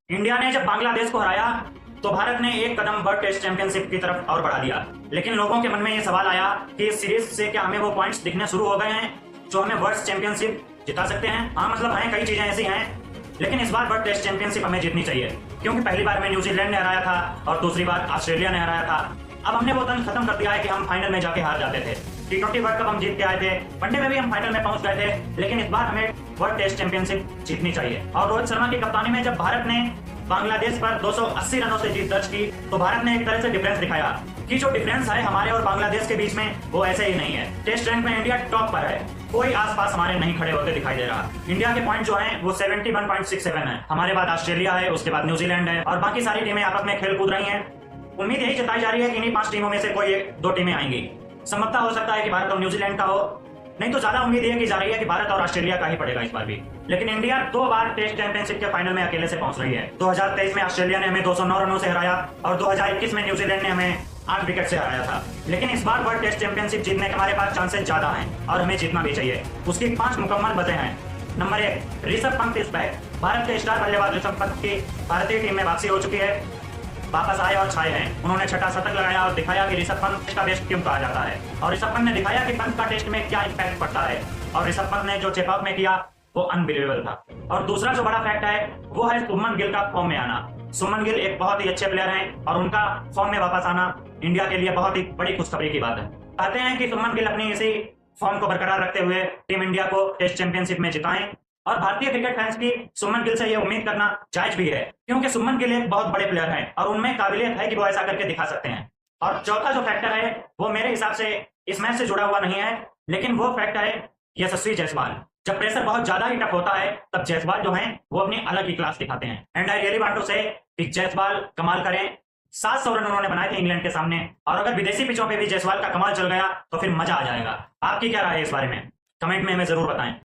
India ने जब बांग्लादेश को हराया तो भारत ने एक कदम वर्ल्ड टेस्ट चैंपियनशिप की तरफ और बढ़ा दिया। लेकिन लोगों के मन में ये सवाल आया कि इस सीरीज से क्या हमें वो पॉइंट्स दिखने शुरू हो गए हैं जो हमें वर्ल्ड चैंपियनशिप जिता सकते हैं। हाँ, मतलब है, कई चीजें ऐसी हैं, लेकिन इस बार वर्ल्ड टेस्ट चैंपियनशिप हमें जीतनी चाहिए, क्योंकि पहली बार में न्यूजीलैंड ने हराया था और दूसरी बार ऑस्ट्रेलिया ने हराया था। अब हमने वो तंज खत्म कर दिया है कि हम फाइनल में जाके हार जाते थे। T20 वर्ल्ड कप हम जीत के आए थे, वनडे में भी हम फाइनल में पहुंच गए थे, लेकिन इस बार हमें वर्ल्ड टेस्ट चैंपियनशिप जीतनी चाहिए। और रोहित शर्मा की कप्तानी में जब भारत ने बांग्लादेश पर 280 रनों से जीत दर्ज की तो भारत ने एक तरह से डिफरेंस दिखाया कि जो डिफरेंस है हमारे और बांग्लादेश के बीच में वो ऐसे ही नहीं है। टेस्ट रैंक में इंडिया टॉप पर है, कोई आसपास हमारे नहीं खड़े होते दिखाई दे रहा। इंडिया के पॉइंट जो हैं वो 71.67 है। हमारे बाद ऑस्ट्रेलिया है, उसके बाद न्यूजीलैंड है और बाकी सारी टीमें आपस में खेल कूद रही हैं। उम्मीद यही जताई जा रही है कि इन्हीं 5 टीमों में से कोई एक दो टीमें आएंगी। संभवतः हो सकता है कि भारत और न्यूजीलैंड का हो, नहीं तो ज्यादा उम्मीद यह की जा रही है कि भारत और ऑस्ट्रेलिया का ही पड़ेगा इस बार भी। लेकिन इंडिया 2 बार टेस्ट चैंपियनशिप के फाइनल में अकेले से पहुंच रही है। 2023 में ऑस्ट्रेलिया ने हमें 209 रनों से हराया और 2021 में न्यूजीलैंड ने हमें 8 विकेट से हराया था। लेकिन इस बार वर्ल्ड टेस्ट चैंपियनशिप जीतने के हमारे पास चांसेस ज्यादा हैं और हमें जीतना भी चाहिए। उसकी 5 मुकम्मल वजह हैं। Number 1, Rishabh Pant is back. Bharat के स्टार बल्लेबाज ऋषभ पंत की भारतीय टीम में वापसी हो चुकी है, वापस आए और छाए हैं। उन्होंने छठा शतक लगाया और दिखाया कि ऋषभ पंत का बेस्ट क्यों कहा जाता है। और ऋषभ पंत ने दिखाया कि पंत का टेस्ट में क्या इम्पैक्ट पड़ता है। और ऋषभ पंत ने जो चेपॉक में किया वो अनबिलीवेबल था। और दूसरा जो बड़ा फैक्ट है वो है सुमन गिल का फॉर्म में आना। सुमन गिल एक बहुत ही अच्छे प्लेयर हैं और उनका फॉर्म में वापस आना इंडिया के लिए बहुत ही बड़ी खुशखबरी की बात है। चाहते हैं कि सुमन गिल अपनी इसी फॉर्म को बरकरार रखते हुए टीम इंडिया को टेस्ट चैंपियनशिप में जिताएं। और भारतीय क्रिकेट फैंस की सुमन गिल से ये उम्मीद करना जायज भी है, क्योंकि सुमन गिल एक बहुत बड़े प्लेयर हैं और उनमें काबिलियत है कि वो ऐसा करके दिखा सकते हैं। और चौथा जो फैक्टर है वो मेरे हिसाब से इस मैच से जुड़ा हुआ नहीं है, लेकिन वो फैक्टर है यशस्वी जायसवाल। जब प्रेशर बहुत ज्यादा ही टफ होता है तब जायसवाल जो है वो अपनी अलग ही क्लास दिखाते हैं। And I really want to say कि जायसवाल कमाल करें। 700 रन उन्होंने बनाए थे इंग्लैंड के सामने, और अगर विदेशी पिचों पे भी जायसवाल का कमाल चल गया तो फिर मजा आ जाएगा। आपकी क्या राय है इस बारे में? कमेंट में हमें जरूर बताएं।